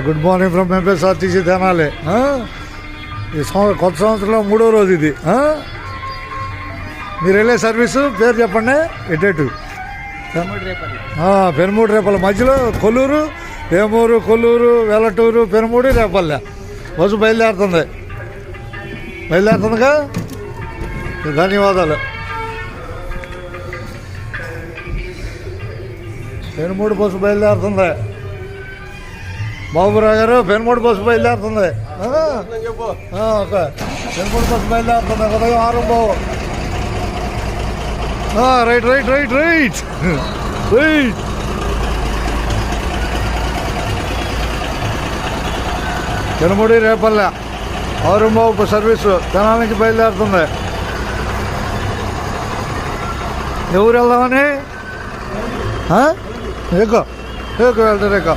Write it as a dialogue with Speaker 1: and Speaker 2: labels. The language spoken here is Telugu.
Speaker 1: Good morning from MPSRTC Tenali. ఈ కొత్త సంవత్సరంలో 3వ రోజు ఇది. మీరు వెళ్ళే సర్వీసు పేరు చెప్పండి. ఎటేటు? పెనుమూడు రేపల్లె మధ్యలో కొల్లూరు, వేమూరు, కొల్లూరు, వెల్లటూరు, పెనుమూడు, రేపల్లె బస్సు బయలుదేరుతుందిగా. ధన్యవాదాలు. పెనుమూడు బస్సు బయలుదేరుతుంది. బాబురావు గారు, పెనుమూడు బస్సు బయలుదేరుతుంది. పెనుమూడు బస్సు బయలుదేరుతుంది. ఉదయం 6 బావు. Right right right right right. Penumudi Repalle 6 బావు సర్వీసు తెనాలి నుంచి బయలుదేరుతుంది. ఎవరు వెళ్దామని? ఎక్కువ వెళ్తారు.